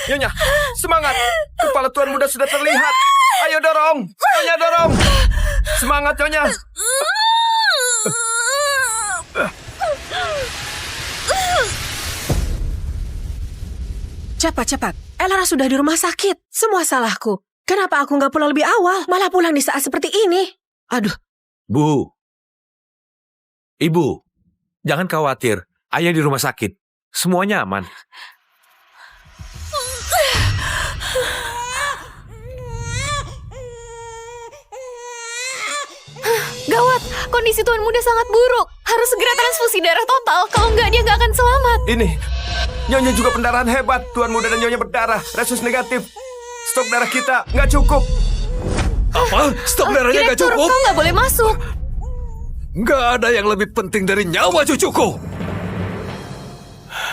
Nyonya, semangat. Kepala Tuan Muda sudah terlihat. Ayo dorong. Nyonya dorong. Semangat, Nyonya. Cepat. Elara sudah di rumah sakit. Semua salahku. Kenapa aku nggak pulang lebih awal? Malah pulang di saat seperti ini. Aduh. Bu. Ibu. Jangan khawatir. Ayah di rumah sakit. Semuanya aman. Gawat, kondisi Tuan Muda sangat buruk. Harus segera transfusi darah total. Kalau nggak, dia nggak akan selamat. Ini, Nyonya juga pendarahan hebat. Tuan Muda dan Nyonya berdarah. Resus negatif. Stok darah kita nggak cukup. Apa? Stok darahnya nggak Direktur, cukup? kau nggak boleh masuk. Nggak ada yang lebih penting dari nyawa cucuku.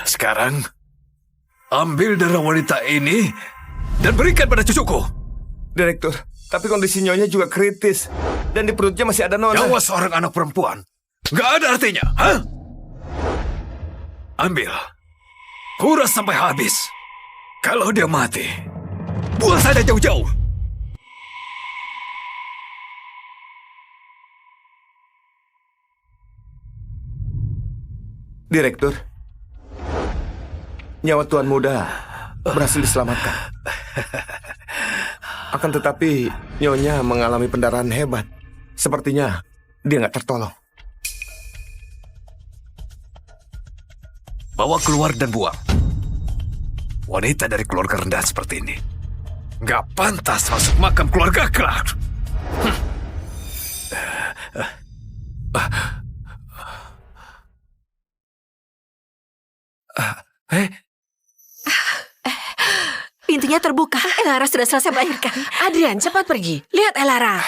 Sekarang, ambil darah wanita ini dan berikan pada cucuku. Direktur, tapi kondisi Nyonya juga kritis. Dan di perutnya masih ada nona. Nyawa seorang anak perempuan nggak ada artinya, hah? Ambil. Kuras sampai habis. Kalau dia mati, buang saja jauh-jauh. Direktur, nyawa Tuan Muda berhasil diselamatkan. Akan tetapi, Nyonya mengalami pendarahan hebat. Sepertinya dia nggak tertolong. Bawa keluar dan buang. Wanita dari keluarga rendah seperti ini nggak pantas masuk makam keluarga kelak. Pintunya terbuka. Elara sudah selesai melahirkan. Adrian, cepat pergi. Lihat Elara.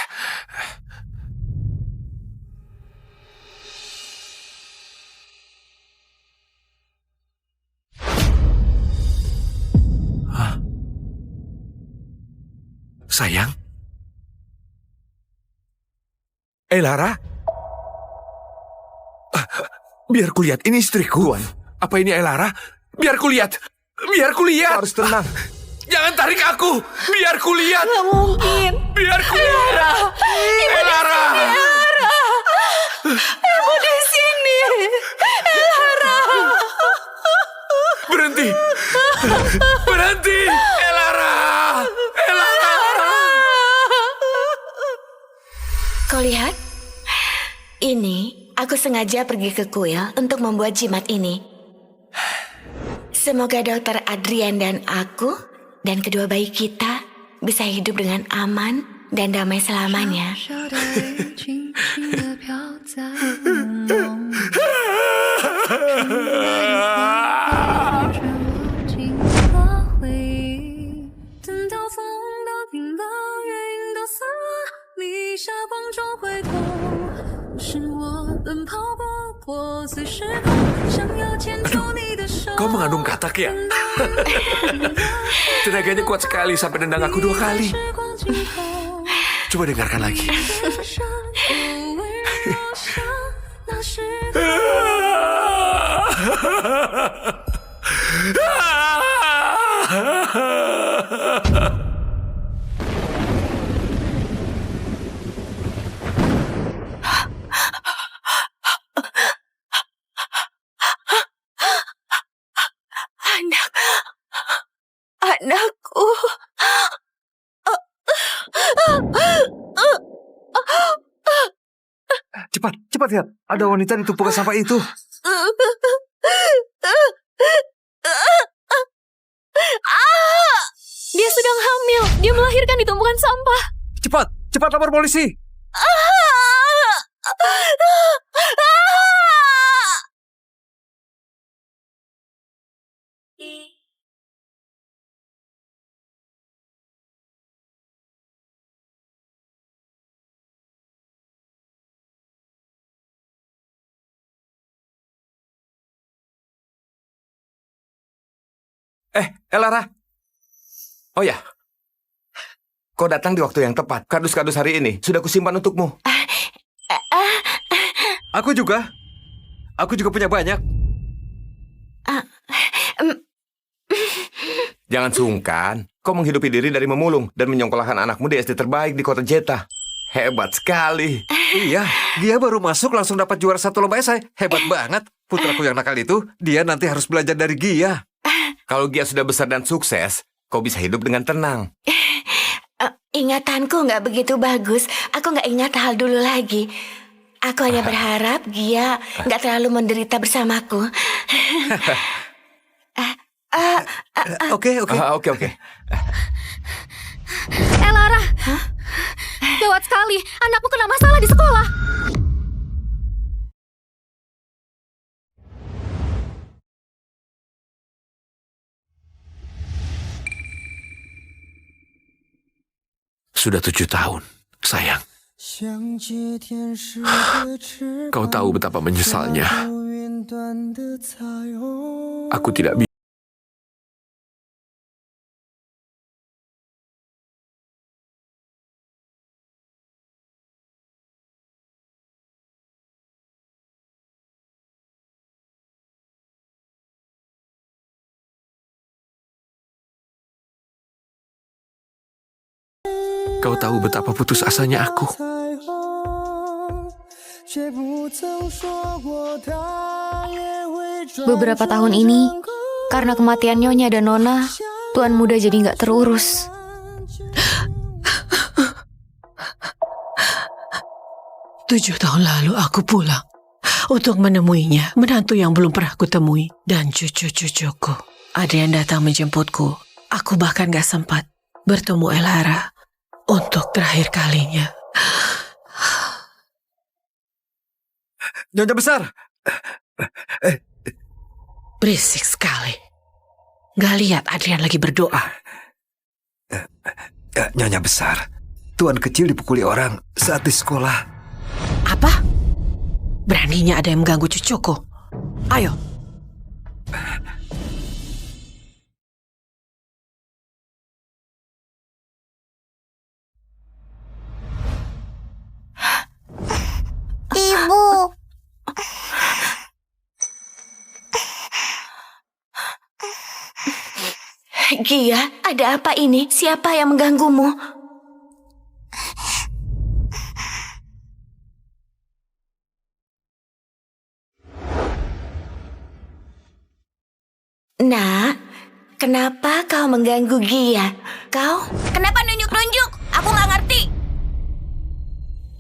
Sayang? Lara? Biar kulihat, ini istriku. Tuan, Apa ini Lara? Biar kulihat. Biar kulihat. harus tenang. Jangan tarik aku. Biar kulihat. Nggak mungkin. Biar kulihat. Lara. Ibu di sini. Elara. Berhenti. Berhenti. Lara. Kau lihat? Ini, aku sengaja pergi ke kuil untuk membuat jimat ini. Semoga Dokter Adrian dan aku, dan kedua bayi kita, bisa hidup dengan aman dan damai selamanya. Kau mengandung katak ya? Tenaganya kuat sekali sampai nendang aku 2 kali. Coba dengarkan lagi. Anakku. Cepat lihat. Ada wanita di tumpukan sampah itu. Dia sedang hamil. Dia melahirkan di tumpukan sampah. Cepat lapor polisi. Lara. Oh ya. Kau datang di waktu yang tepat. Kardus-kardus hari ini sudah kusimpan untukmu. Aku juga punya banyak. Jangan sungkan. Kau menghidupi diri dari memulung dan menyongkolahkan anakmu di SD terbaik di kota Jeta. Hebat sekali. Iya, Gia baru masuk langsung dapat juara 1 lomba esai. Hebat banget. Putraku yang nakal itu, dia nanti harus belajar dari Gia. Kalau Gia sudah besar dan sukses, kau bisa hidup dengan tenang. Ingatanku nggak begitu bagus. Aku nggak ingat hal dulu lagi. Aku hanya berharap Gia nggak terlalu menderita bersamaku. Oke. Oke. Lara, gawat sekali. Anakmu kena masalah di sekolah. Sudah 7 tahun, sayang. Kau tahu betapa menyesalnya. Aku tidak bisa. Kau tahu betapa putus asanya aku. Beberapa tahun ini, karena kematian Nyonya dan Nona, Tuan Muda jadi nggak terurus. Tujuh tahun lalu aku pulang untuk menemuinya, menantu yang belum pernah kutemui, dan cucu-cucuku. Ada yang datang menjemputku. Aku bahkan gak sempat bertemu Elara untuk terakhir kalinya. Nyonya besar. Berisik sekali. Gak lihat Adrian lagi berdoa. Nyonya besar, Tuan kecil dipukuli orang saat di sekolah. Apa? Beraninya ada yang mengganggu cucuku. Ayo. Ibu. Gia, ada apa ini? Siapa yang mengganggumu? Nak, kenapa kau mengganggu Gia? Kau? Kenapa nunjuk-nunjuk? Aku nggak ngerti.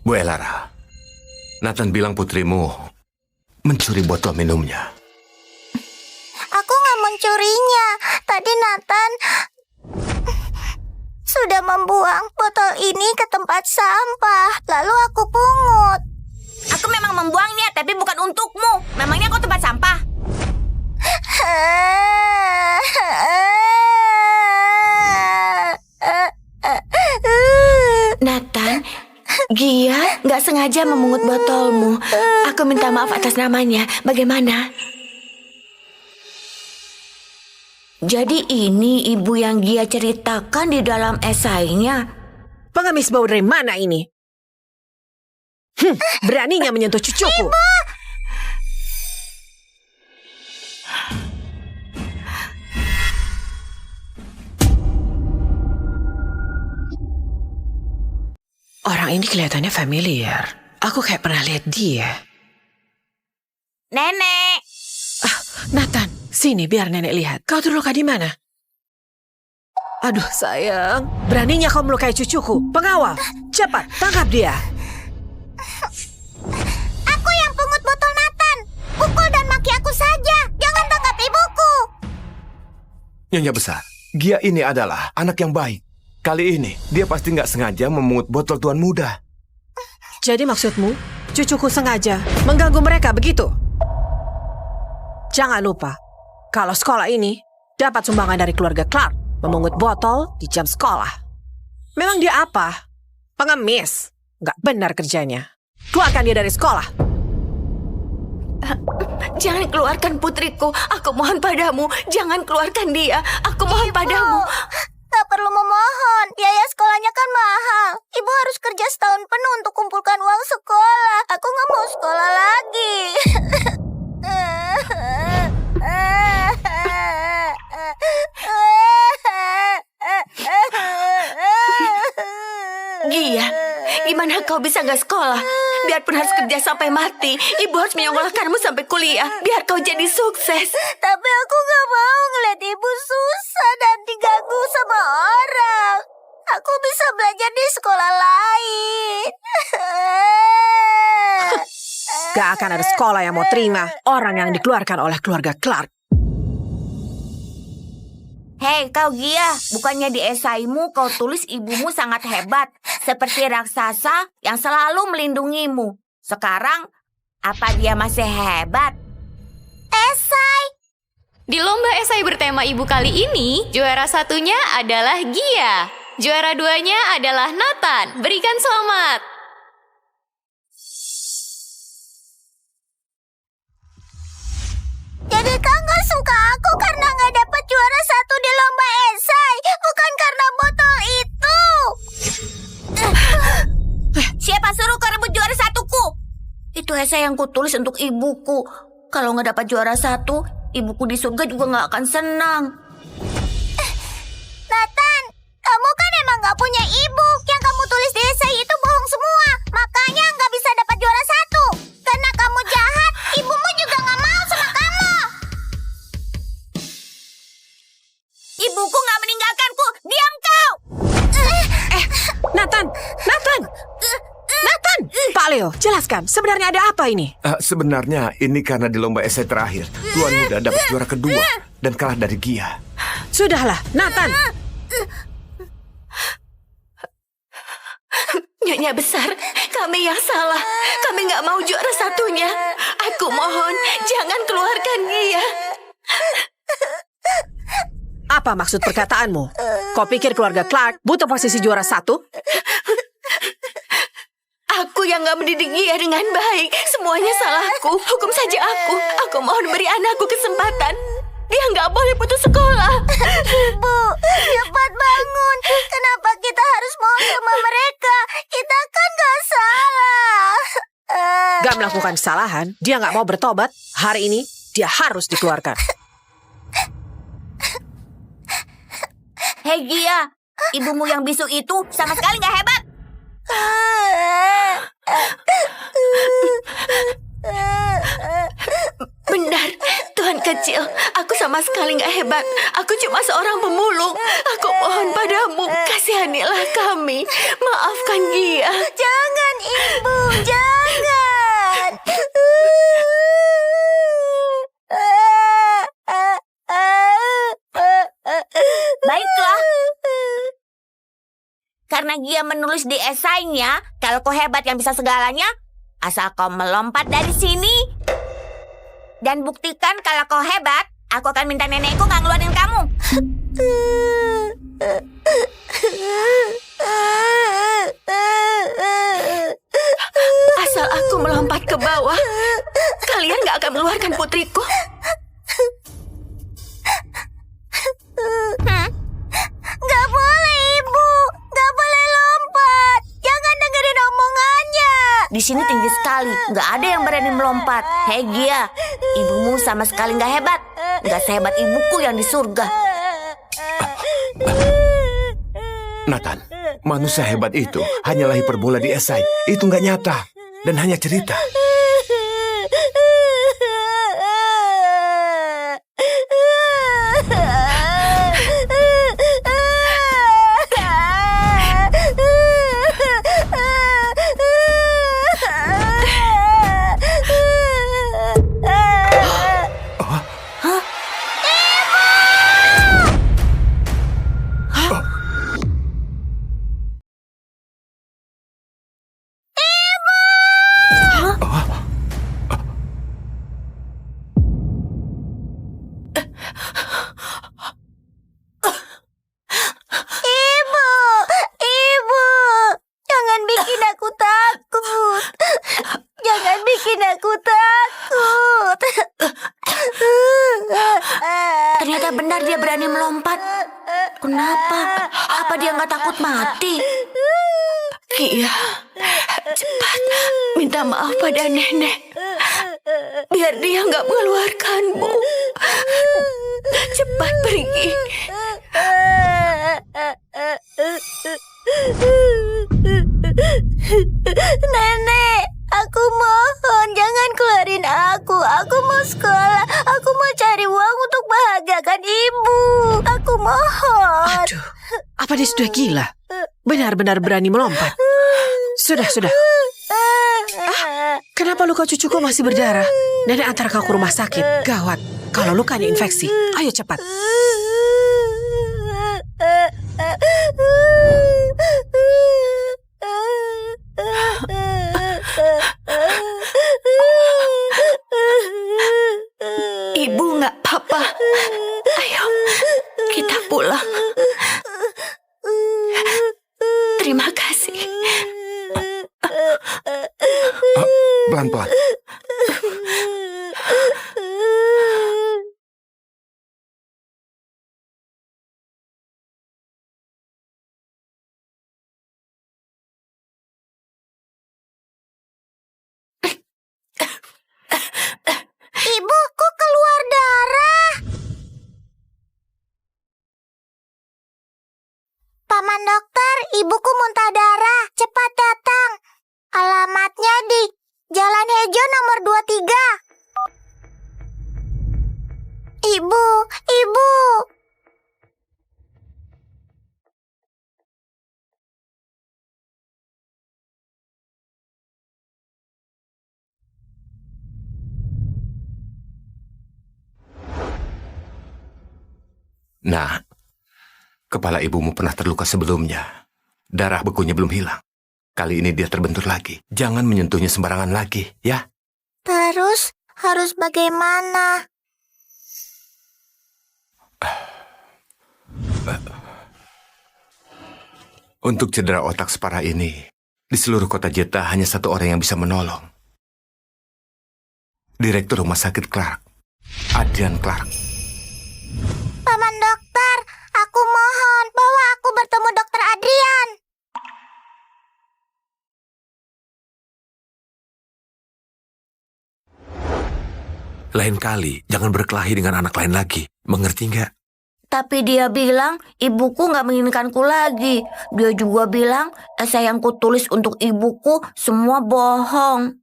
Bu Elara, Nathan bilang putrimu mencuri botol minumnya. Aku nggak mencurinya. Tadi Nathan sudah membuang botol ini ke tempat sampah. Lalu aku pungut. Aku memang membuangnya, tapi bukan untukmu. Memangnya kau tempat sampah? Nathan, Gia nggak sengaja memungut botolmu. Aku minta maaf atas namanya. Bagaimana? Jadi ini ibu yang Gia ceritakan di dalam esainya. Pengemis bau dari mana ini? Beraninya menyentuh cucuku. Orang ini kelihatannya familiar. Aku kayak pernah lihat dia. Nenek. Nathan, sini biar nenek lihat. Kau terluka di mana? Aduh sayang, beraninya kau melukai cucuku. Pengawal, cepat tangkap dia. Aku yang pungut botol Nathan. Pukul dan maki aku saja. Jangan tangkap ibuku. Nyonya besar, Gia ini adalah anak yang baik. Kali ini, dia pasti nggak sengaja memungut botol Tuan Muda. Jadi maksudmu, cucuku sengaja mengganggu mereka begitu? Jangan lupa, kalau sekolah ini dapat sumbangan dari keluarga Clark, memungut botol di jam sekolah. Memang dia apa? Pengemis. Nggak benar kerjanya. Keluarkan dia dari sekolah. Jangan keluarkan putriku. Aku mohon padamu. Jangan keluarkan dia. Aku mohon padamu. Gak perlu memohon. Biaya sekolahnya kan mahal. Ibu harus kerja setahun penuh untuk kumpulkan uang sekolah. Aku gak mau sekolah lagi. kau bisa nggak sekolah. Biarpun harus kerja sampai mati, ibu harus menyekolahkanmu sampai kuliah. Biar kau jadi sukses. Tapi aku gak mau ngeliat ibu susah dan diganggu sama orang. Aku bisa belajar di sekolah lain. Gak akan ada sekolah yang mau terima orang yang dikeluarkan oleh keluarga Clark. Hei kau Gia, bukannya di esaimu kau tulis ibumu sangat hebat, seperti raksasa yang selalu melindungimu. Sekarang, apa dia masih hebat? Esai. Di lomba esai bertema ibu kali ini, juara satunya adalah Gia. Juara duanya adalah Nathan. Berikan selamat. Jadi kau gak suka aku karena gak dapat juara satu di lomba esai, bukan karena botol itu. Siapa suruh kau rebut juara satuku? Itu esai yang kutulis untuk ibuku. Kalau nggak dapat juara satu, ibuku di surga juga nggak akan senang. Nathan, kamu kan emang gak punya ibu. Yang kamu tulis di esai itu bohong semua. Makanya gak bisa dapat juara satu. Karena kamu jahat, ibumu juga gak mau sama kamu. Ibuku nggak meninggalkanku. Diam kau! Nathan! Pak Leo, jelaskan sebenarnya ada apa ini? Sebenarnya ini karena di lomba esai terakhir, Tuan Muda dapat juara kedua dan kalah dari Gia. Sudahlah, Nathan. Nyonya besar, kami yang salah. Kami nggak mau juara satunya. Aku mohon, jangan keluarkan dia. Apa maksud perkataanmu? Kau pikir keluarga Clark butuh posisi juara satu? Aku yang nggak mendidik dia dengan baik. Semuanya salahku. Hukum saja aku. Aku mohon beri anakku kesempatan. Dia nggak boleh putus sekolah. Ibu, cepat bangun. Kenapa kita harus mohon sama mereka? Kita kan gak salah. Gak melakukan kesalahan, dia gak mau bertobat. Hari ini, dia harus dikeluarkan. Hei Gia, ibumu yang bisu itu sama sekali nggak hebat. Benar, Tuhan kecil. Aku sama sekali nggak hebat. Aku cuma seorang pemulung. Aku mohon padamu, kasihanilah kami. Maafkan dia. Jangan, Ibu, jangan. Baiklah. Karena Gia menulis di esainya, kalau kau hebat yang bisa segalanya, asal kau melompat dari sini dan buktikan kalau kau hebat, aku akan minta nenekku nggak ngeluarin kamu. Asal aku melompat ke bawah, kalian nggak akan mengeluarkan putriku. Gak boleh, Ibu. Gak boleh lompat. Jangan dengerin omongannya. Di sini tinggi sekali, nggak ada yang berani melompat. Hei Gia, ibumu sama sekali nggak hebat, nggak sehebat ibuku yang di surga. Nathan, manusia hebat itu hanyalah hiperbola di esai. Itu nggak nyata dan hanya cerita. Ibu, jangan bikin aku takut. Jangan bikin aku takut. Ternyata benar dia berani melompat. Kenapa? Apa dia nggak takut mati? Gia, cepat minta maaf pada nenek. Biar dia nggak mengeluarkanmu. Cepat pergi. Nenek, aku mohon jangan keluarin aku. Aku mau sekolah. Aku mau cari uang untuk bahagiakan ibu. Aku mohon. Aduh, apa dia sudah gila? Benar-benar berani melompat. Sudah. Kenapa luka cucuku masih berdarah? Nenek antar kau ke rumah sakit. Gawat, kalau lukanya infeksi. Ayo cepat. Ibu nggak apa-apa. Ayo, kita pulang. Terima kasih. Pelan-pelan. Ibu, kok keluar darah? Paman dokter, ibuku muntah darah. Cepat datang. Alamatnya di Jalan Hejo nomor 23. Ibu. Nah, kepala ibumu pernah terluka sebelumnya. Darah bekunya belum hilang. Kali ini dia terbentur lagi. Jangan menyentuhnya sembarangan lagi, ya? Terus harus bagaimana? Untuk cedera otak separah ini, di seluruh kota Jeta hanya satu orang yang bisa menolong. Direktur Rumah Sakit Clark, Adrian Clark. Paman dokter, aku mohon bawa aku bertemu dokter Adrian. Lain kali, jangan berkelahi dengan anak lain lagi. Mengerti nggak? Tapi dia bilang ibuku nggak menginginkanku lagi. Dia juga bilang esai yang kutulis untuk ibuku semua bohong.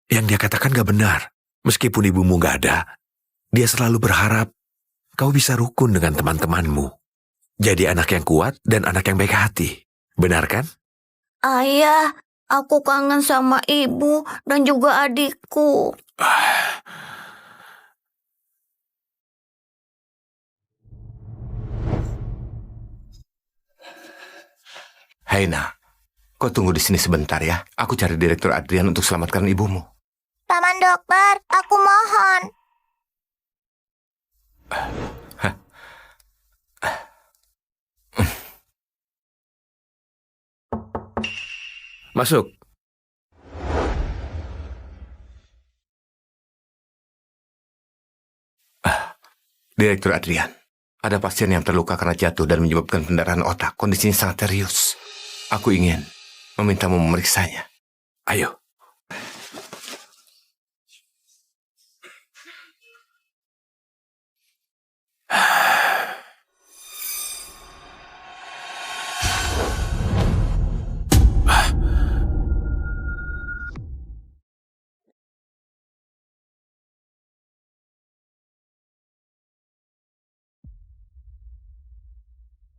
Yang dia katakan gak benar. Meskipun ibumu gak ada, dia selalu berharap kau bisa rukun dengan teman-temanmu. Jadi anak yang kuat dan anak yang baik hati. Benar kan? Ayah, aku kangen sama ibu dan juga adikku. Heina, kau tunggu di sini sebentar ya. Aku cari Direktur Adrian untuk selamatkan ibumu. Paman dokter, aku mohon. Masuk. Direktur Adrian, ada pasien yang terluka karena jatuh dan menyebabkan pendarahan otak. Kondisinya sangat serius. Aku ingin memintamu memeriksanya. Ayo.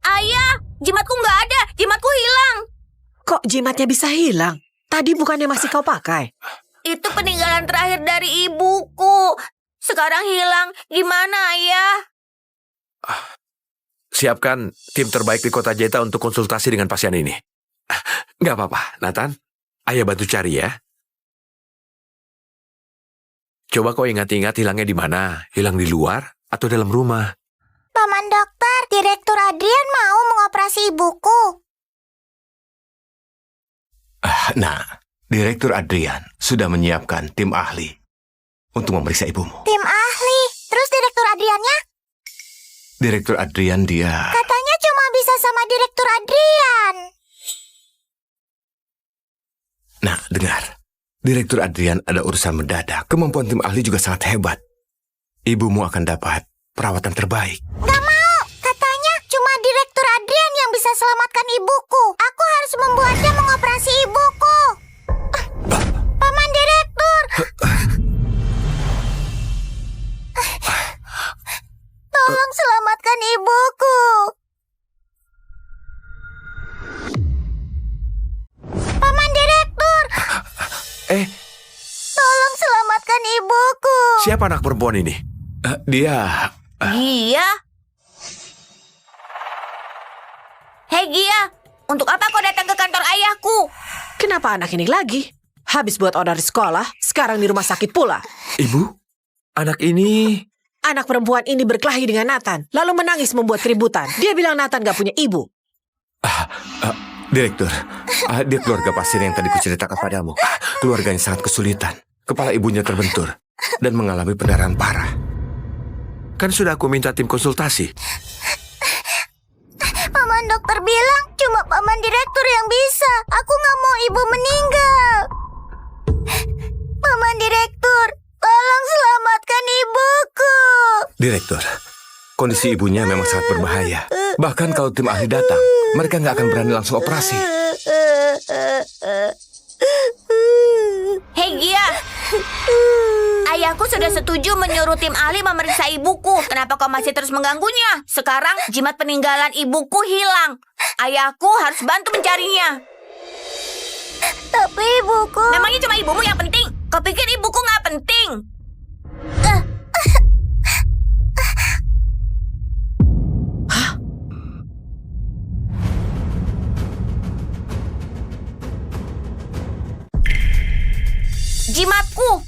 Ayah, jimatku nggak ada. Jimatku hilang. Kok jimatnya bisa hilang? Tadi bukannya masih kau pakai? Itu peninggalan terakhir dari ibuku. Sekarang hilang. Gimana, Ayah? Siapkan tim terbaik di kota Jeta untuk konsultasi dengan pasien ini. Nggak apa-apa, Nathan. Ayah bantu cari ya. Coba kau ingat-ingat hilangnya di mana? Hilang di luar atau dalam rumah? Paman dokter, Direktur Adrian mau mengoperasi ibuku. Nah, Direktur Adrian sudah menyiapkan tim ahli untuk memeriksa ibumu. Tim ahli. Terus Direktur Adriannya? Direktur Adrian dia... Katanya cuma bisa sama Direktur Adrian. Nah, dengar. Direktur Adrian ada urusan mendadak. Kemampuan tim ahli juga sangat hebat. Ibumu akan dapat perawatan terbaik. Gak mau. Katanya cuma Direktur Adrian yang bisa selamatkan ibuku. Aku harus membuatnya mengoperasi ibuku. Paman Direktur. Tolong selamatkan ibuku. Paman Direktur. Tolong selamatkan ibuku. Siapa anak perempuan ini? Dia... Gia? Hei Gia, untuk apa kau datang ke kantor ayahku? Kenapa anak ini lagi? Habis buat order di sekolah, sekarang di rumah sakit pula. Ibu, anak ini... Anak perempuan ini berkelahi dengan Nathan, lalu menangis membuat keributan. Dia bilang Nathan gak punya ibu. Direktur, dia keluarga pasien yang tadi kuceritakan padamu. Keluarganya sangat kesulitan. Kepala ibunya terbentur dan mengalami pendarahan parah. Kan sudah aku minta tim konsultasi. Paman dokter bilang cuma paman direktur yang bisa. Aku nggak mau ibu meninggal. Paman direktur, tolong selamatkan ibuku. Direktur, kondisi ibunya memang sangat berbahaya. Bahkan kalau tim ahli datang, mereka nggak akan berani langsung operasi. Hei Gia, ayahku sudah setuju menyuruh tim ahli memeriksa ibuku. Kenapa kau masih terus mengganggunya? Sekarang jimat peninggalan ibuku hilang. Ayahku harus bantu mencarinya. Tapi ibuku... Memangnya cuma ibumu yang penting? Kau pikir ibuku nggak penting? Jimatku,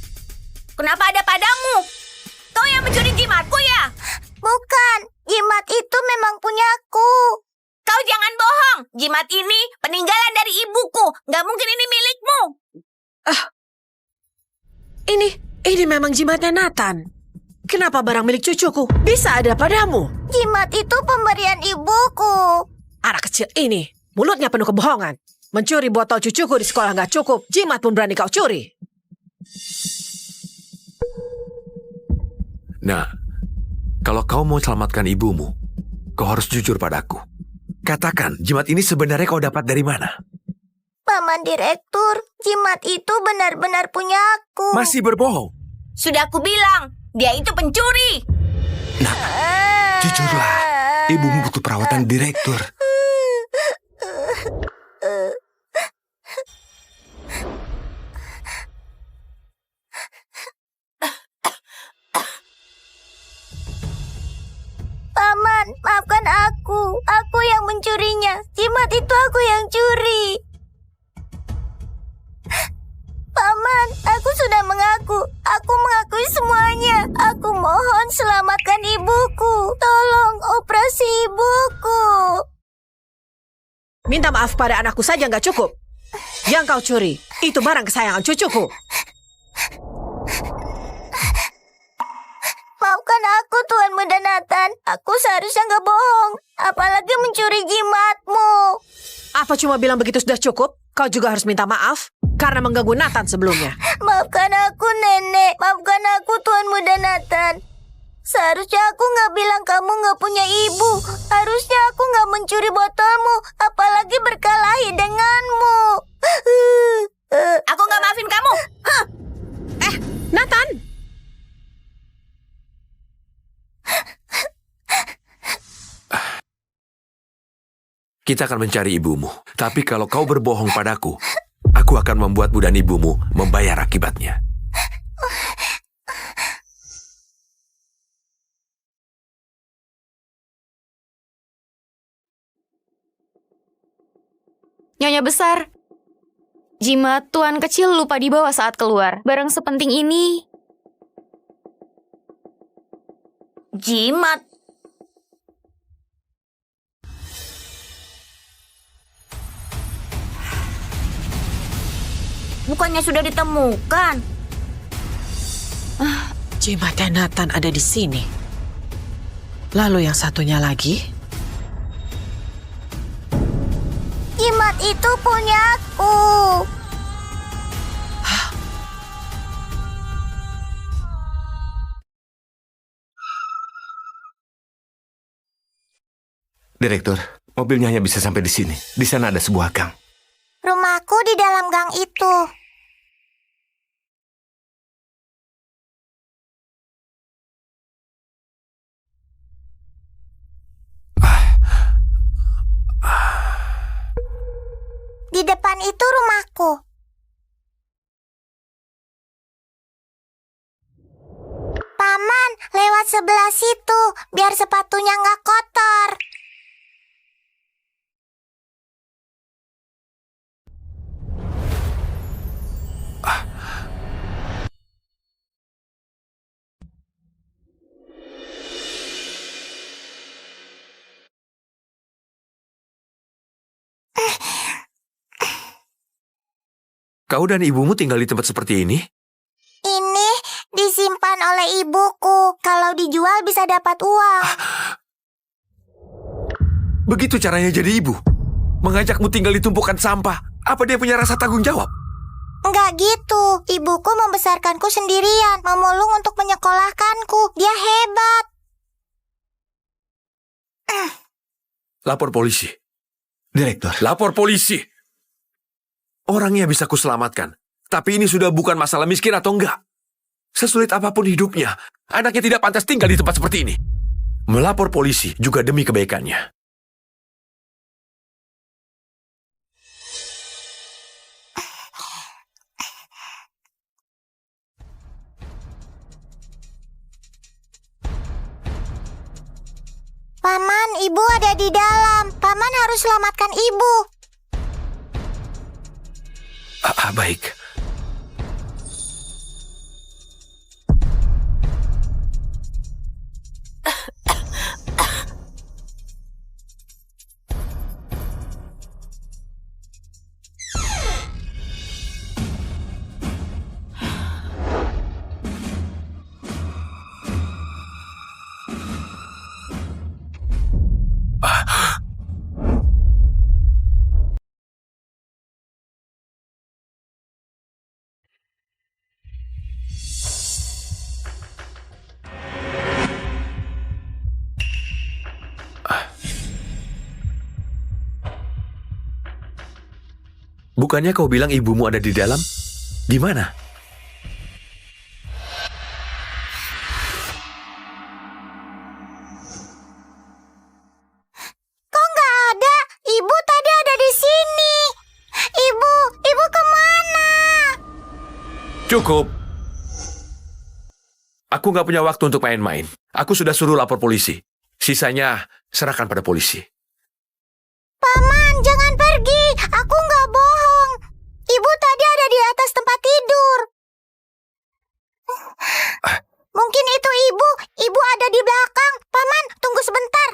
kenapa ada padamu? Kau yang mencuri jimatku ya? Bukan, jimat itu memang punyaku. Kau jangan bohong. Jimat ini peninggalan dari ibuku. Nggak mungkin ini milikmu. Ini memang jimatnya Nathan. Kenapa barang milik cucuku bisa ada padamu? Jimat itu pemberian ibuku. Anak kecil ini, mulutnya penuh kebohongan. Mencuri botol cucuku di sekolah nggak cukup, jimat pun berani kau curi. Nah, kalau kau mau selamatkan ibumu, kau harus jujur padaku. Katakan, jimat ini sebenarnya kau dapat dari mana? Paman direktur, jimat itu benar-benar punyaku. Masih berbohong? Sudah aku bilang, dia itu pencuri. Nah, jujurlah. Ibumu butuh perawatan direktur. Paman, maafkan aku. Aku yang mencurinya. Jimat itu aku yang curi. Paman, aku sudah mengaku. Aku mengakui semuanya. Aku mohon selamatkan ibuku. Tolong operasi ibuku. Minta maaf pada anakku saja nggak cukup. Yang kau curi, itu barang kesayangan cucuku. Maafkan aku, Tuan Muda Nathan. Aku seharusnya nggak bohong. Apalagi mencuri jimatmu. Apa cuma bilang begitu sudah cukup? Kau juga harus minta maaf karena mengganggu Nathan sebelumnya. Maafkan aku, Nenek. Maafkan aku, Tuan Muda Nathan. Seharusnya aku nggak bilang kamu nggak punya ibu. Harusnya aku nggak mencuri botolmu. Apalagi berkelahi denganmu. Aku nggak maafin kamu. Nathan! Kita akan mencari ibumu. Tapi kalau kau berbohong padaku, aku akan membuatmu dan ibumu membayar akibatnya. Nyonya besar, jimat tuan kecil lupa dibawa saat keluar. Barang sepenting ini. Jimat. Bukannya sudah ditemukan? Jimatnya Nathan ada di sini. Lalu yang satunya lagi? Jimat itu punyaku. Direktur, mobilnya hanya bisa sampai di sini. Di sana ada sebuah gang. Rumahku di dalam gang itu. Di depan itu rumahku. Paman, lewat sebelah situ, biar sepatunya nggak kotor. Kau dan ibumu tinggal di tempat seperti ini? Ini disimpan oleh ibuku. Kalau dijual bisa dapat uang. Begitu caranya jadi ibu? Mengajakmu tinggal di tumpukan sampah. Apa dia punya rasa tanggung jawab? Enggak gitu. Ibuku membesarkanku sendirian, memulung untuk menyekolahkanku. Dia hebat. Lapor polisi. Direktur, Lapor polisi. Orangnya bisa kuselamatkan. Tapi ini sudah bukan masalah miskin atau enggak. Sesulit apapun hidupnya, anaknya tidak pantas tinggal di tempat seperti ini. Melapor polisi juga demi kebaikannya. Paman, ibu ada di dalam. Paman harus selamatkan ibu. Baik. Bukannya kau bilang ibumu ada di dalam? Di mana? Kok nggak ada? Ibu tadi ada di sini. Ibu kemana? Cukup. Aku nggak punya waktu untuk main-main. Aku sudah suruh lapor polisi. Sisanya serahkan pada polisi. Paman, jangan pergi. Aku nggak bohong. Ibu tadi ada di atas tempat tidur. Mungkin itu ibu. Ibu ada di belakang. Paman, tunggu sebentar.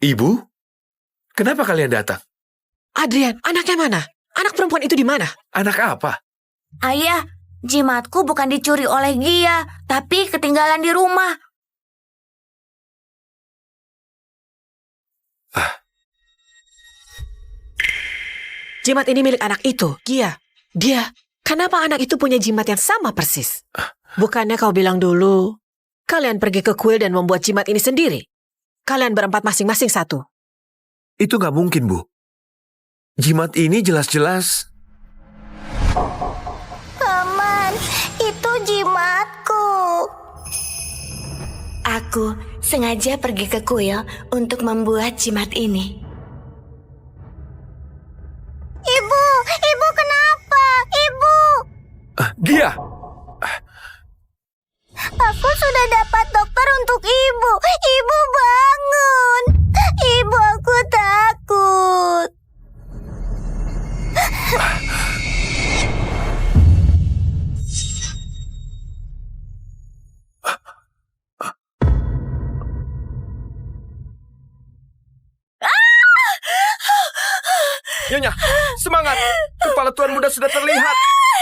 Ibu? Kenapa kalian datang? Adrian, anaknya mana? Anak perempuan itu di mana? Anak apa? Ayah, jimatku bukan dicuri oleh Gia, tapi ketinggalan di rumah. Jimat ini milik anak itu, Gia. Dia, kenapa anak itu punya jimat yang sama persis? Bukannya kau bilang dulu, kalian pergi ke kuil dan membuat jimat ini sendiri? Kalian berempat masing-masing satu. Itu nggak mungkin, Bu. Jimat ini jelas-jelas... Paman, itu jimatku. Aku sengaja pergi ke kuil untuk membuat jimat ini. Ibu kenapa? Ibu, Gia! aku sudah dapat dokter untuk ibu. Ibu bangun. Ibu, aku takut. Nyonya, semangat! Kepala Tuan Muda sudah terlihat.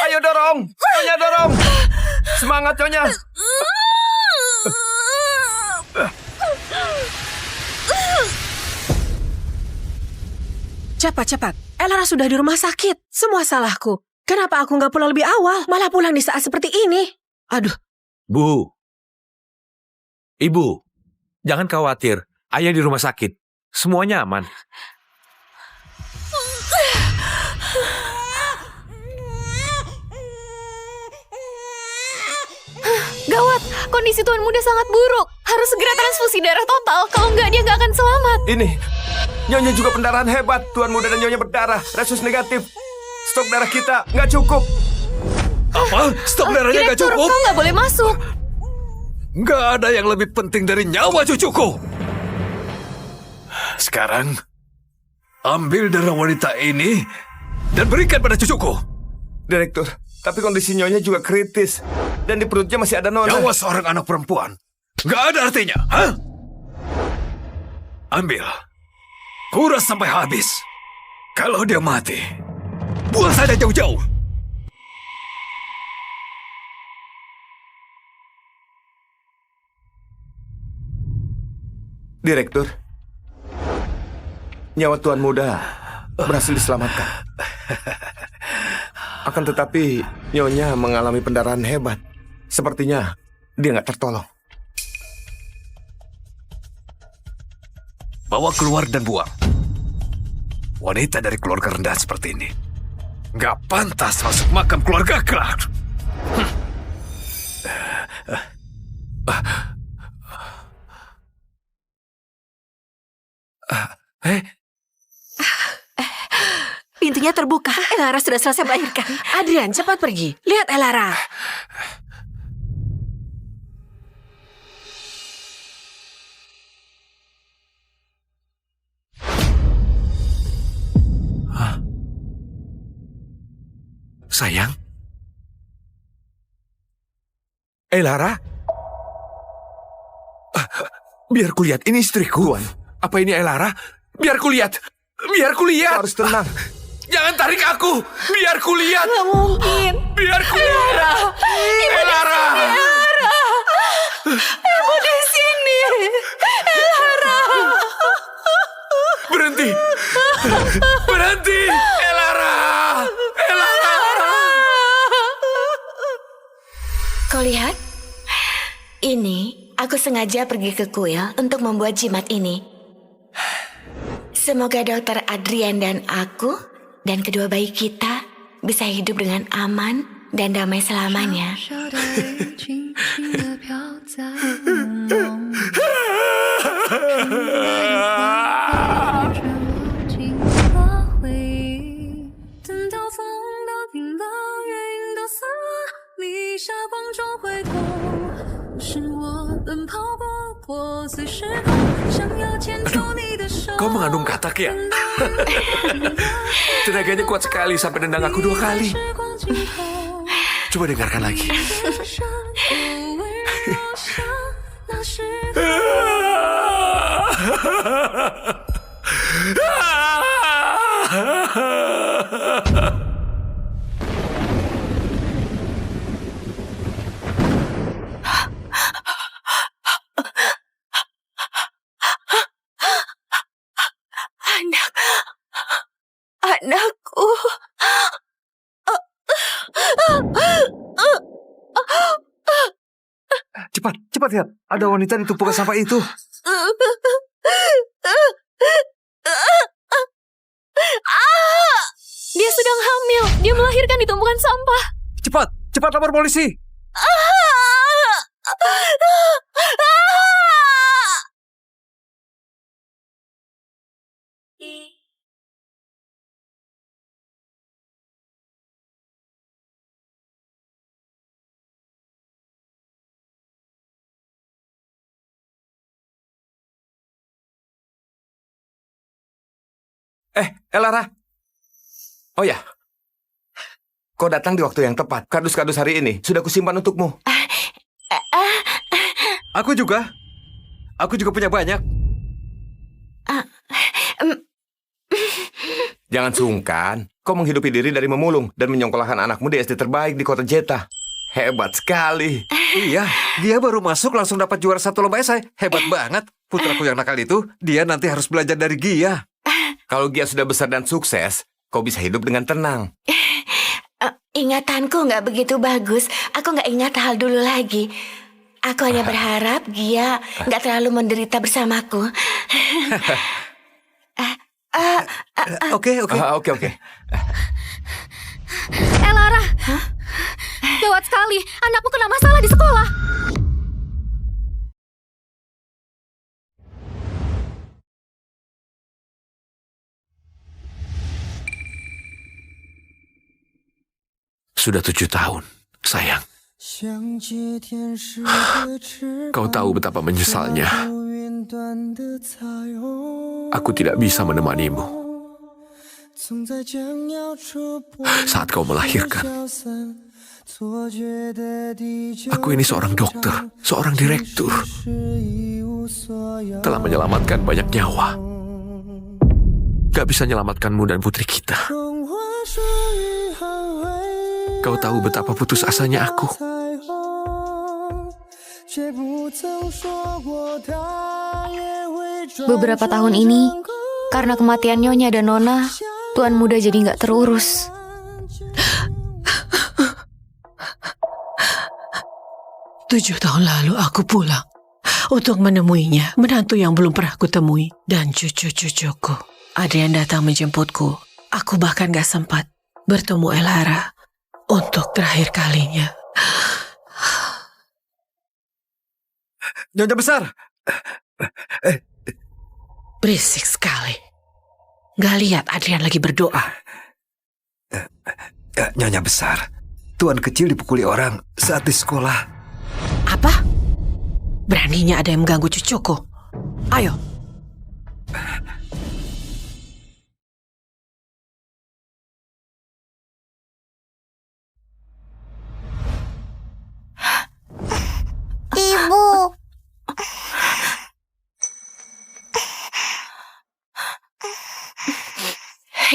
Ayo dorong! Nyonya dorong! Semangat, Nyonya! Cepat. Elara sudah di rumah sakit. Semua salahku. Kenapa aku nggak pulang lebih awal? Malah pulang di saat seperti ini. Aduh, Bu, Ibu, jangan khawatir. Ayah di rumah sakit. Semuanya aman. Gawat, kondisi Tuan Muda sangat buruk. Harus segera transfusi darah total, kalau enggak dia nggak akan selamat. Ini, Nyonya juga pendarahan hebat. Tuan Muda dan Nyonya berdarah. Resus negatif. Stok darah kita nggak cukup. Apa? Stok darahnya nggak Direktur, cukup? kau nggak boleh masuk. Nggak ada yang lebih penting dari nyawa cucuku. Sekarang, ambil darah wanita ini dan berikan pada cucuku. Direktur, tapi kondisi Nyonya juga kritis. Dan di perutnya masih ada Nona. Nyawa seorang anak perempuan nggak ada artinya, hah? Ambil, kuras sampai habis. Kalau dia mati, buang saja jauh-jauh. Direktur, nyawa Tuan Muda berhasil diselamatkan. Akan tetapi, Nyonya mengalami pendarahan hebat. Sepertinya dia nggak tertolong. Bawa keluar dan buang. Wanita dari keluarga rendah seperti ini nggak pantas masuk makam keluarga kelak. Pintunya terbuka. Elara sudah selesai melahirkan. Adrian, cepat pergi. Lihat Elara. Sayang? Lara? Biar kulihat, ini istriku. Tuan. Apa ini Lara? Biar kulihat. Biar kulihat. Kau harus tenang. Jangan tarik aku. Biar kulihat. Gak mungkin. Biar kulihat. Lara. Ibu di sini. Elara. Berhenti. Berhenti. Lara. Lara. Kau lihat? Ini aku sengaja pergi ke kuil untuk membuat jimat ini. Semoga dokter Adrian dan aku dan kedua bayi kita bisa hidup dengan aman dan damai selamanya. Kau mengandung katak ya? Tenaganya kuat sekali sampai nendang aku 2 kali. Coba dengarkan lagi. Anakku. Cepat, cepat lihat. Ada wanita di tumpukan sampah itu. Dia sedang hamil. Dia melahirkan di tumpukan sampah. Cepat, cepat lapor polisi. Elara. Oh ya. Kau datang di waktu yang tepat. Kardus-kardus hari ini sudah kusimpan untukmu. Aku juga. Aku juga punya banyak. Jangan sungkan. Kau menghidupi diri dari memulung dan menyongkolahkan anakmu di SD terbaik di kota Jeta. Hebat sekali. Iya, dia baru masuk langsung dapat juara 1 lomba esai. Hebat banget. Putraku yang nakal itu, dia nanti harus belajar dari Gia. Kalau Gia sudah besar dan sukses, kau bisa hidup dengan tenang. Ingatanku nggak begitu bagus. Aku nggak ingat hal dulu lagi. Aku hanya berharap Gia nggak terlalu menderita bersamaku. Oke. Lara, gawat sekali. Anakmu kena masalah di sekolah. Sudah 7 tahun, sayang. Kau tahu betapa menyesalnya. Aku tidak bisa menemanimu saat kau melahirkan. Aku ini seorang dokter, seorang direktur. Telah menyelamatkan banyak nyawa. Gak bisa menyelamatkanmu dan putri kita. Kau tahu betapa putus asanya aku. Beberapa tahun ini, karena kematian Nyonya dan Nona, Tuan Muda jadi nggak terurus. Tujuh tahun lalu aku pulang untuk menemuinya, menantu yang belum pernah kutemui, dan cucu-cucuku. Ada yang datang menjemputku. Aku bahkan gak sempat bertemu Elara untuk terakhir kalinya. Nyonya besar. Berisik sekali. Gak lihat Adrian lagi berdoa. Nyonya besar, Tuan kecil dipukuli orang saat di sekolah. Apa? Beraninya ada yang mengganggu cucuku. Ayo. Ibu.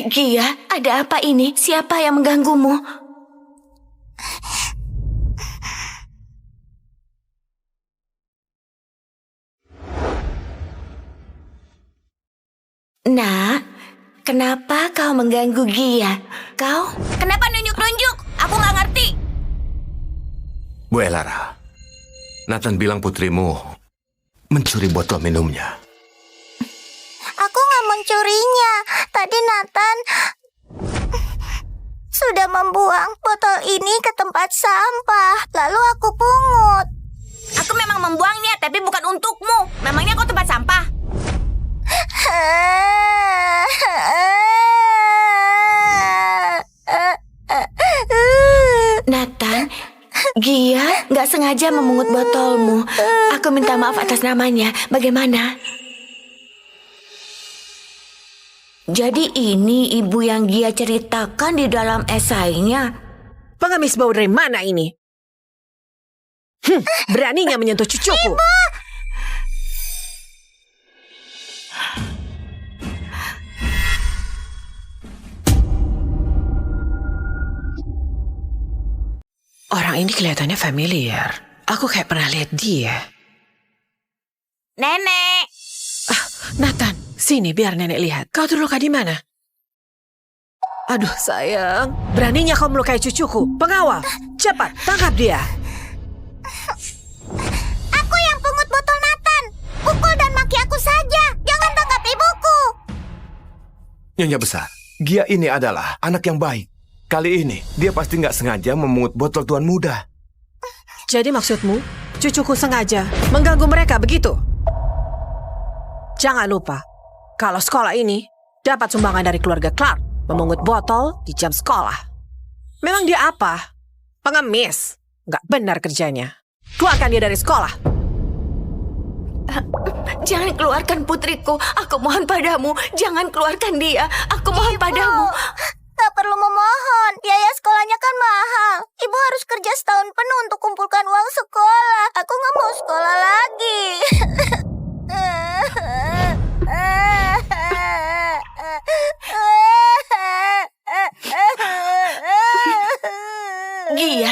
Gia, ada apa ini? Siapa yang mengganggumu? Nak, kenapa kau mengganggu Gia? Kau? Kenapa nunjuk-nunjuk? Aku nggak ngerti. Bu Elara, Nathan bilang putrimu mencuri botol minumnya. Aku nggak mencurinya. Tadi Nathan sudah membuang botol ini ke tempat sampah. Lalu aku pungut. Aku memang membuangnya, tapi bukan untukmu. Memangnya kau tempat sampah? Nathan, Gia nggak sengaja memungut botolmu. Aku minta maaf atas namanya. Bagaimana? Jadi ini ibu yang Gia ceritakan di dalam esainya. Pengemis bau dari mana ini? Beraninya menyentuh cucuku. Orang ini kelihatannya familiar. Aku kayak pernah lihat dia. Nenek. Nathan, sini biar nenek lihat. Kau terluka di mana? Aduh sayang, beraninya kau melukai cucuku. Pengawal, cepat tangkap dia. Aku yang pungut botol Nathan. Pukul dan maki aku saja. Jangan tangkap ibuku. Nyonya besar, Gia ini adalah anak yang baik. Kali ini, dia pasti nggak sengaja memungut botol Tuan Muda. Jadi maksudmu, cucuku sengaja mengganggu mereka begitu? Jangan lupa, kalau sekolah ini dapat sumbangan dari keluarga Clark, memungut botol di jam sekolah. Memang dia apa? Pengemis. Nggak benar kerjanya. Keluarkan dia dari sekolah. Jangan keluarkan putriku. Aku mohon padamu. Jangan keluarkan dia. Aku mohon padamu. Gak perlu memohon. Biaya sekolahnya kan mahal. Ibu harus kerja setahun penuh untuk kumpulkan uang sekolah. Aku gak mau sekolah lagi. Gia,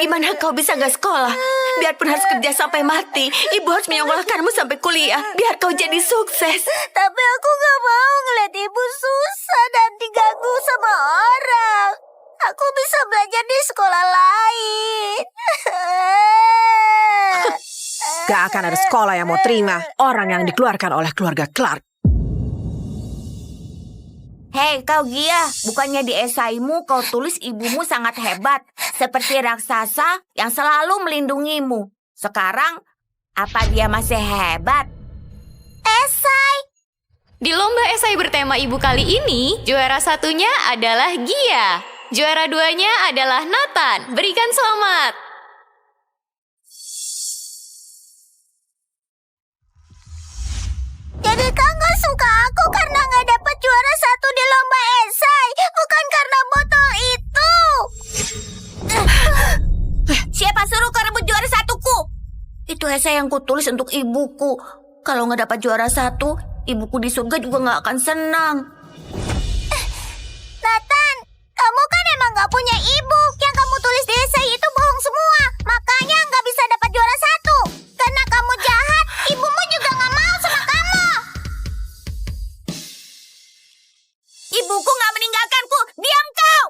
gimana kau bisa gak sekolah? Biarpun harus kerja sampai mati, ibu harus menyekolahkanmu sampai kuliah. Biar kau jadi sukses. Tapi aku gak mau ngeliat ibu susah dan diganggu sama orang. Aku bisa belajar di sekolah lain. nggak akan ada sekolah yang mau terima orang yang dikeluarkan oleh keluarga Clark. Hei kau Gia, bukannya di esaimu kau tulis ibumu sangat hebat, seperti raksasa yang selalu melindungimu. Sekarang, apa dia masih hebat? Esai. Di lomba esai bertema ibu kali ini, juara satunya adalah Gia. Juara duanya adalah Nathan. Berikan selamat. Jadi kau gak suka aku karena gak dapat juara 1 di lomba esai, bukan karena botol itu. Siapa suruh kau rebut juara 1ku? Itu esai yang kutulis untuk ibuku. Kalau gak dapat juara 1, ibuku di surga juga gak akan senang. Nathan, kamu kan emang gak punya ibu. Yang kamu tulis di esai itu bohong semua. Makanya gak bisa dapat juara 1. Karena kamu jahat, ibumu juga gak mau sama kamu. Ibuku gak meninggalkanku. Diam kau!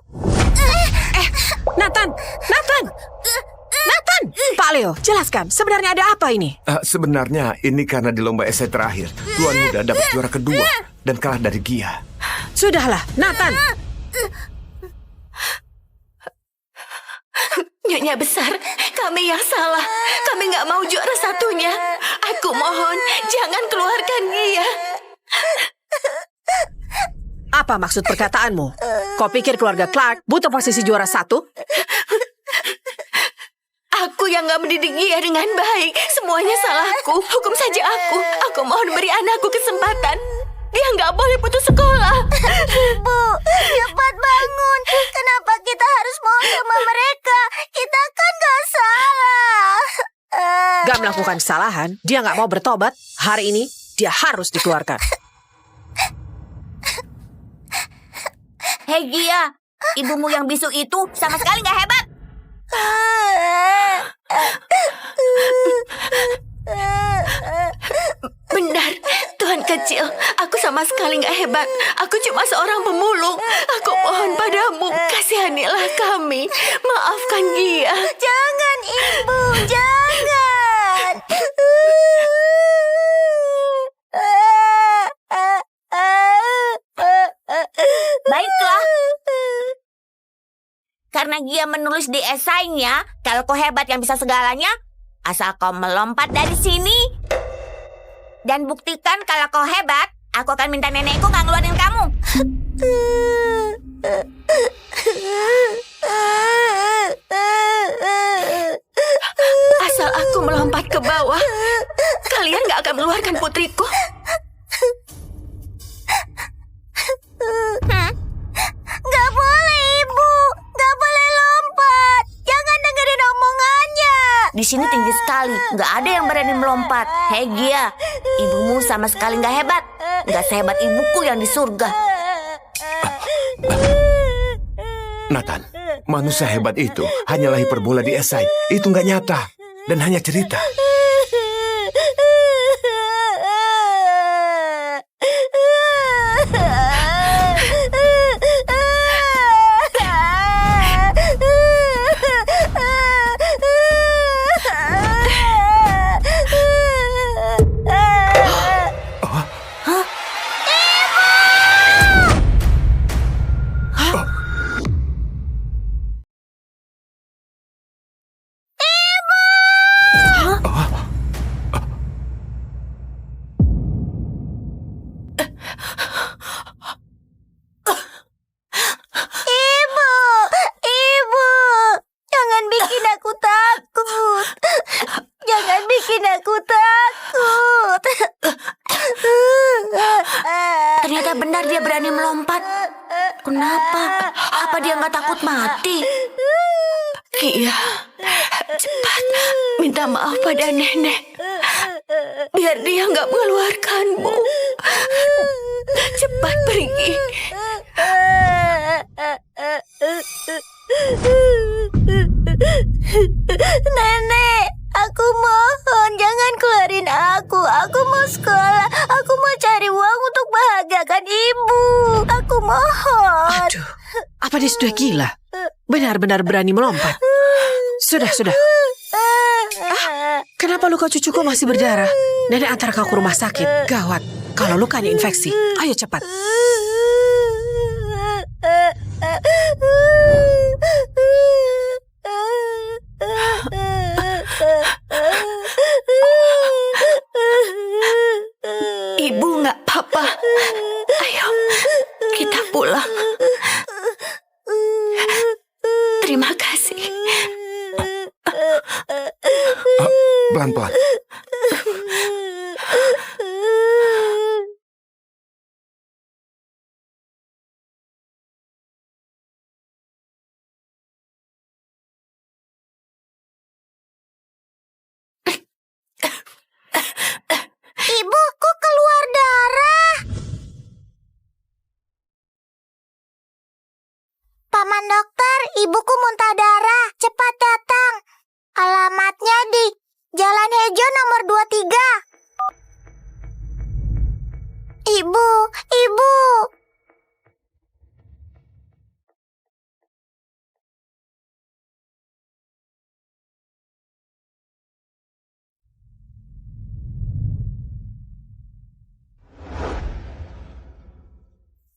Nathan! Pak Leo, jelaskan, sebenarnya ada apa ini? Sebenarnya ini karena di lomba esai terakhir, Tuan Muda dapat juara kedua dan kalah dari Gia. Sudahlah, Nathan. Nyonya besar, kami yang salah. Kami nggak mau juara satunya. Aku mohon, jangan keluarkan Gia. Apa maksud perkataanmu? Kau pikir keluarga Clark butuh posisi juara 1? Aku yang nggak mendidik Gia dengan baik. Semuanya salahku. Hukum saja aku. Aku mohon beri anakku kesempatan. Dia nggak boleh putus sekolah. Ibu, cepat bangun. Kenapa kita harus mau sama mereka? Kita kan gak salah. Gak melakukan kesalahan, dia gak mau bertobat. Hari ini, dia harus dikeluarkan. Hei Gia, ibumu yang bisu itu sama sekali gak hebat. Benar, Tuhan kecil. Aku sama sekali nggak hebat. Aku cuma seorang pemulung. Aku mohon padamu, kasihanilah kami. Maafkan Gia. Jangan, Ibu, jangan. Baiklah. Karena Gia menulis di esainya, kalau kau hebat yang bisa segalanya, asal kau melompat dari sini dan buktikan kalau kau hebat, aku akan minta nenekku nggak ngeluarin kamu. Asal aku melompat ke bawah, kalian nggak akan mengeluarkan putriku. Gak boleh, Ibu. Gak boleh lompat. Jangan dengerin omongannya. Di sini tinggi sekali, nggak ada yang berani melompat. Hei Gia, ibumu sama sekali nggak hebat, nggak sehebat ibuku yang di surga. Nathan, manusia hebat itu hanyalah hiperbola di esai. Itu nggak nyata dan hanya cerita. Ibu, jangan bikin aku takut. Jangan bikin aku takut. Ternyata benar dia berani melompat. Kenapa? Apa dia nggak takut mati? Gia, cepat minta maaf pada nenek. Biar dia nggak mengeluarkanmu. Cepat pergi. Nenek, aku mohon jangan keluarin aku. Aku mau sekolah. Aku mau cari uang untuk bahagiakan ibu. Aku mohon. Aduh, apa dia sudah gila? Benar-benar berani melompat. Sudah. Kenapa luka cucuku masih berdarah? Nenek antar kau ke rumah sakit. Gawat, kalau lukanya infeksi. Ayo cepat. Ibu nggak apa-apa. Ayo, kita pulang. Terima kasih. Pelan-pelan. Ibu, kok keluar darah? Paman dokter, ibuku muntah darah. Cepat datang. Alamatnya di Jalan Hejo nomor 23. Ibu, ibu.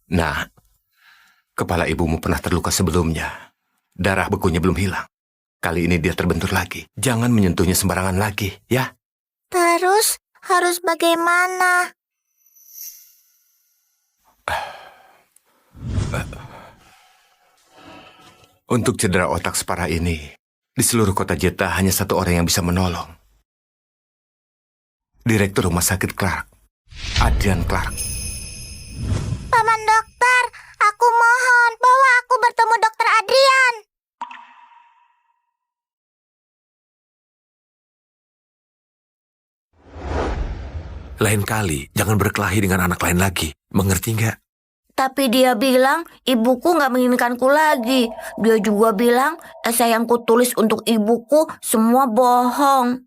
Nah, kepala ibumu pernah terluka sebelumnya. Darah bekunya belum hilang. Kali ini dia terbentur lagi. Jangan menyentuhnya sembarangan lagi, ya? Terus harus bagaimana? Untuk cedera otak separah ini, di seluruh kota Jeta hanya satu orang yang bisa menolong. Direktur Rumah Sakit Clark, Adrian Clark. Paman dokter, aku mohon bawa aku bertemu dokter Adrian. Lain kali, jangan berkelahi dengan anak lain lagi. Mengerti nggak? Tapi dia bilang ibuku nggak menginginkanku lagi. Dia juga bilang esai yang kutulis untuk ibuku semua bohong.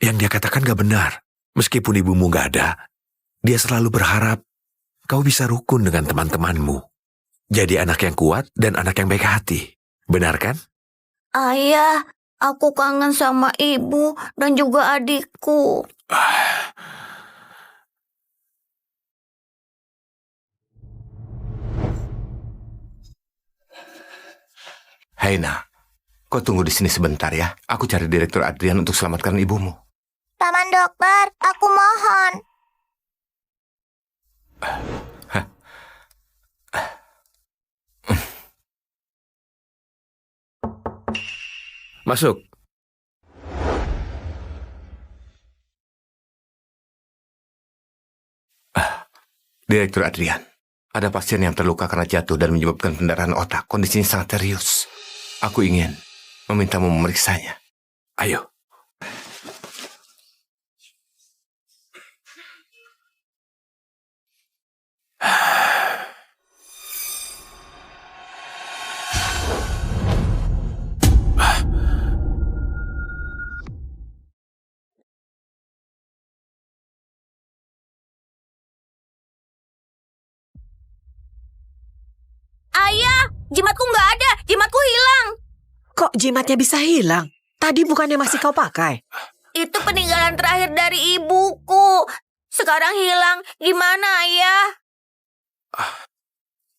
Yang dia katakan gak benar. Meskipun ibumu gak ada, dia selalu berharap kau bisa rukun dengan teman-temanmu. Jadi anak yang kuat dan anak yang baik hati. Benar kan? Ayah, aku kangen sama ibu dan juga adikku. Heina, kau tunggu di sini sebentar ya. Aku cari Direktur Adrian untuk selamatkan ibumu. Paman dokter, aku mohon. Masuk. Direktur Adrian, ada pasien yang terluka karena jatuh dan menyebabkan pendarahan otak. Kondisinya sangat serius. Aku ingin memintamu memeriksanya. Ayo. Ayah, jimatku nggak ada. Jimatku hilang. Kok jimatnya bisa hilang? Tadi bukannya masih kau pakai? Itu peninggalan terakhir dari ibuku. Sekarang hilang. Gimana, Ayah?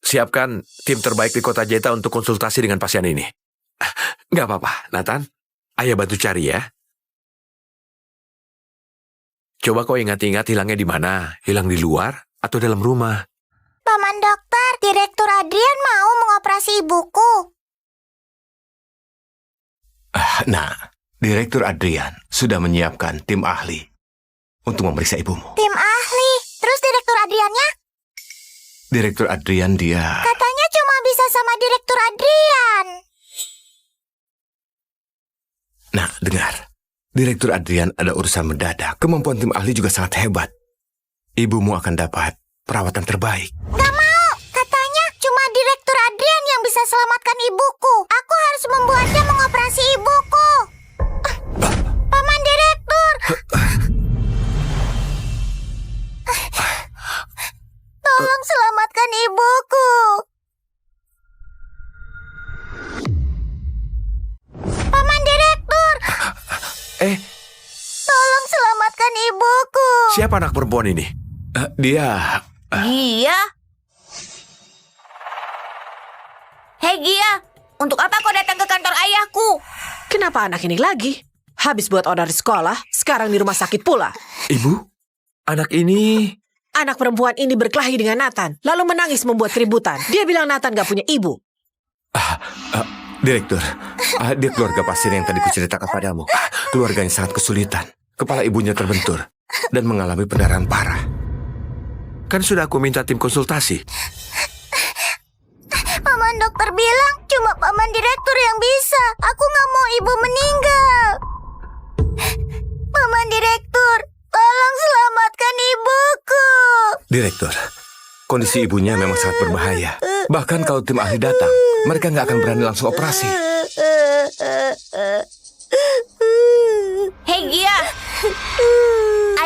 Siapkan tim terbaik di kota Jeta untuk konsultasi dengan pasien ini. Nggak apa-apa, Nathan. Ayah bantu cari ya. Coba kau ingat-ingat hilangnya di mana? Hilang di luar atau dalam rumah? Paman dokter, Direktur Adrian mau mengoperasi ibuku. Nah, Direktur Adrian sudah menyiapkan tim ahli untuk memeriksa ibumu. Tim ahli. Terus Direktur Adriannya? Direktur Adrian dia... Katanya cuma bisa sama Direktur Adrian. Nah, dengar. Direktur Adrian ada urusan mendadak. Kemampuan tim ahli juga sangat hebat. Ibumu akan dapat perawatan terbaik. Gak mau. Katanya cuma Direktur Adrian yang bisa selamatkan ibuku. Aku harus membuatnya mengoperasi ibuku. Paman Direktur. Tolong selamatkan Siapa anak perempuan ini? Dia... Gia? Hei Gia, untuk apa kau datang ke kantor ayahku? Kenapa anak ini lagi? Habis buat order di sekolah, sekarang di rumah sakit pula. Ibu, anak ini... Anak perempuan ini berkelahi dengan Nathan, lalu menangis membuat keributan. Dia bilang Nathan gak punya ibu. Direktur, dia keluarga pasien yang tadi kuceritakan padamu. Keluarganya sangat kesulitan. Kepala ibunya terbentur dan mengalami pendarahan parah. Kan sudah aku minta tim konsultasi. Paman dokter bilang cuma paman direktur yang bisa. Aku nggak mau ibu meninggal. Paman direktur, tolong selamatkan ibuku. Direktur, kondisi ibunya memang sangat berbahaya. Bahkan kalau tim ahli datang, mereka nggak akan berani langsung operasi. Hei Gia,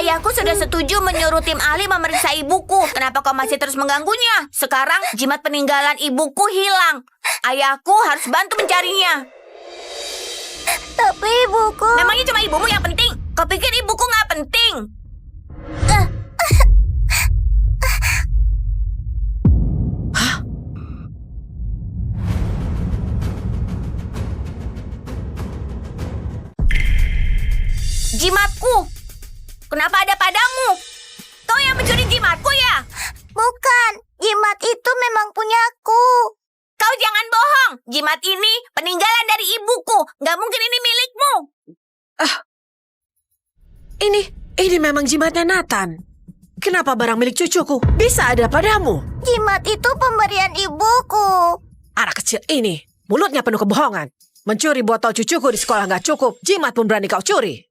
ayahku sudah setuju menyuruh tim ahli memeriksa ibuku. Kenapa kau masih terus mengganggunya? Sekarang jimat peninggalan ibuku hilang. Ayahku harus bantu mencarinya. Tapi ibuku... Memangnya cuma ibumu yang penting? Kau pikir ibuku nggak penting? Jimatku, kenapa ada padamu? Kau yang mencuri jimatku ya? Bukan, jimat itu memang punyaku. Kau jangan bohong. Jimat ini peninggalan dari ibuku. Nggak mungkin ini milikmu. Ini memang jimatnya Nathan. Kenapa barang milik cucuku bisa ada padamu? Jimat itu pemberian ibuku. Anak kecil ini, mulutnya penuh kebohongan. Mencuri botol cucuku di sekolah nggak cukup, jimat pun berani kau curi.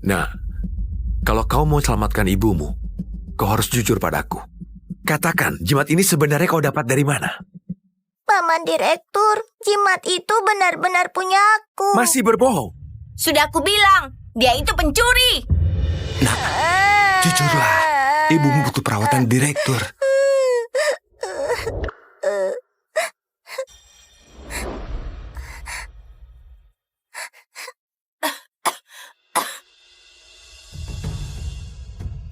Nah, kalau kau mau selamatkan ibumu, kau harus jujur padaku. Katakan, jimat ini sebenarnya kau dapat dari mana? Paman direktur, jimat itu benar-benar punya aku. Masih berbohong. Sudah aku bilang, dia itu pencuri. Jujurlah, ibumu butuh perawatan direktur.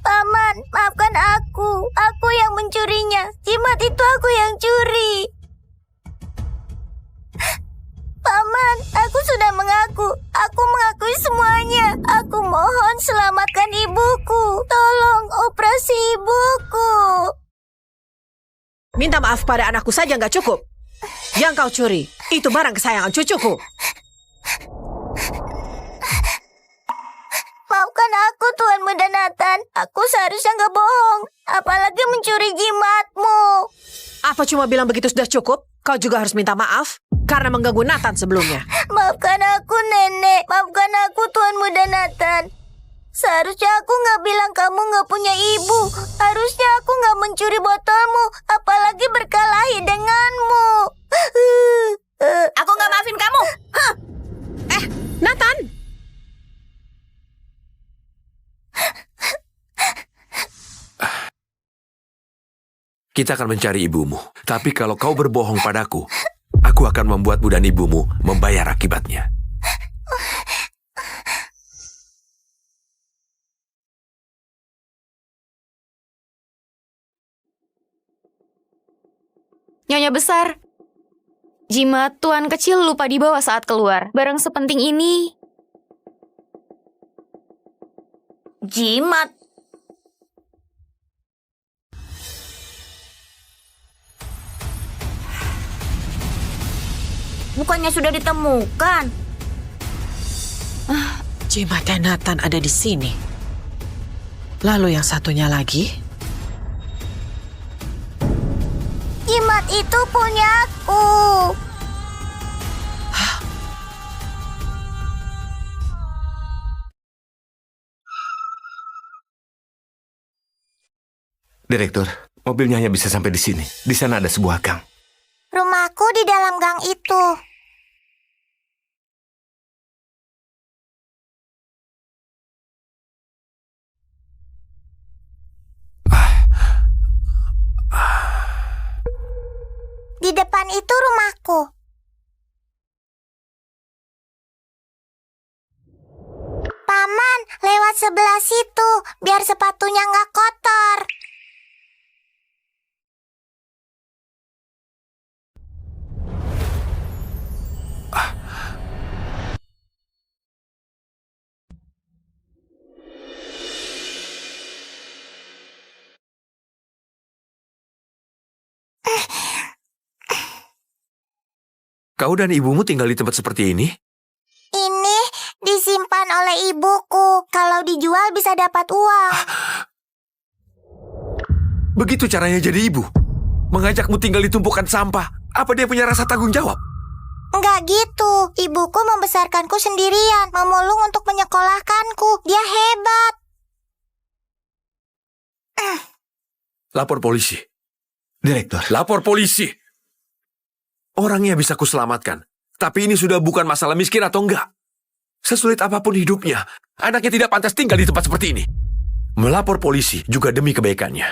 Paman, maafkan aku. Aku yang mencurinya. Jimat itu aku yang curi. Paman, aku sudah mengaku. Aku mengakui semuanya. Aku mohon selamatkan ibuku. Tolong operasi ibuku. Minta maaf pada anakku saja nggak cukup. Yang kau curi, itu barang kesayangan cucuku. Maafkan aku, Tuan Muda Nathan. Aku seharusnya nggak bohong. Apalagi mencuri jimatmu. Apa cuma bilang begitu sudah cukup? Kau juga harus minta maaf karena mengganggu Nathan sebelumnya. Maafkan aku, Nenek. Maafkan aku, Tuan Muda Nathan. Seharusnya aku nggak bilang kamu nggak punya ibu. Harusnya aku nggak mencuri botolmu. Apalagi berkelahi denganmu. Aku nggak maafin kamu. Nathan! Kita akan mencari ibumu. Tapi kalau kau berbohong padaku, aku akan membuatmu dan ibumu membayar akibatnya. Nyonya besar, jimat tuan kecil lupa dibawa saat keluar. Barang sepenting ini. Jimat. Bukannya sudah ditemukan? Jimatnya Nathan ada di sini. Lalu yang satunya lagi? Jimat itu punyaku. Direktur, mobilnya hanya bisa sampai di sini. Di sana ada sebuah gang. Rumahku di dalam gang itu. Di depan itu rumahku. Paman, lewat sebelah situ, biar sepatunya nggak kotor. Kau dan ibumu tinggal di tempat seperti ini? Ini disimpan oleh ibuku. Kalau dijual bisa dapat uang. Begitu caranya jadi ibu? Mengajakmu tinggal di tumpukan sampah. Apa dia punya rasa tanggung jawab? Enggak gitu. Ibuku membesarkanku sendirian, memulung untuk menyekolahkanku. Dia hebat. Lapor polisi. Direktur. Lapor polisi. Orangnya bisa kuselamatkan. Tapi ini sudah bukan masalah miskin atau enggak. Sesulit apapun hidupnya, anaknya tidak pantas tinggal di tempat seperti ini. Melapor polisi juga demi kebaikannya.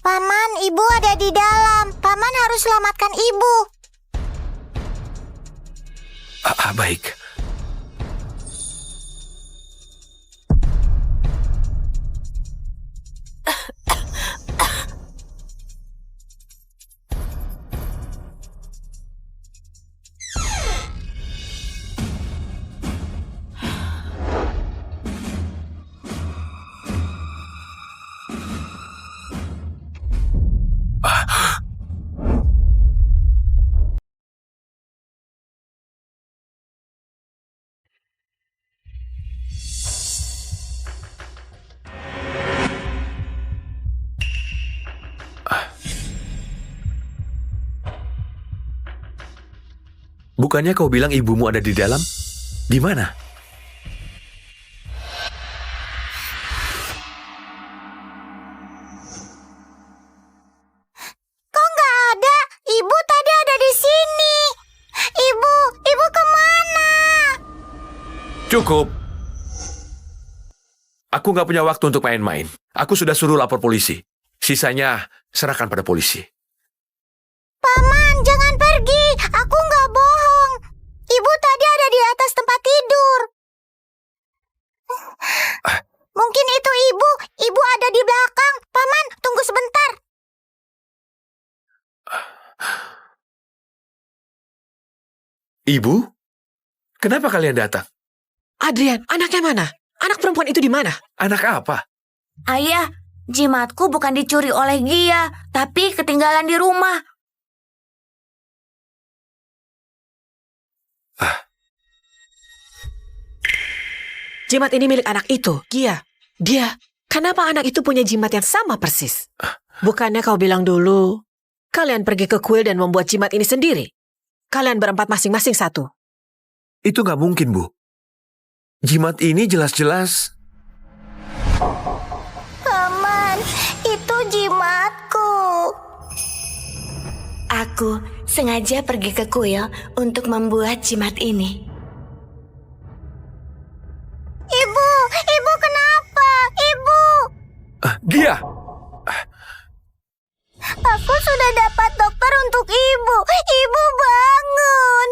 Paman, ibu ada di dalam. Paman harus selamatkan ibu. Baik. Bukannya kau bilang ibumu ada di dalam? Di mana? Kok nggak ada? Ibu tadi ada di sini. Ibu kemana? Cukup. Aku nggak punya waktu untuk main-main. Aku sudah suruh lapor polisi. Sisanya serahkan pada polisi. Paman, jangan pergi. Aku nggak bohong. Ibu tadi ada di atas tempat tidur. Mungkin itu ibu. Ibu ada di belakang. Paman, tunggu sebentar. Ibu? Kenapa kalian datang? Adrian, anaknya mana? Anak perempuan itu di mana? Anak apa? Ayah, jimatku bukan dicuri oleh Gia, tapi ketinggalan di rumah. Jimat ini milik anak itu, Gia. Kenapa anak itu punya jimat yang sama persis? Bukannya kau bilang dulu, kalian pergi ke kuil dan membuat jimat ini sendiri? Kalian berempat masing-masing satu. Itu nggak mungkin, Bu. Jimat ini jelas-jelas... Paman, itu jimatku. Aku sengaja pergi ke kuil untuk membuat jimat ini. Ibu kenapa? Ibu, Gia! aku sudah dapat dokter untuk ibu. Ibu bangun.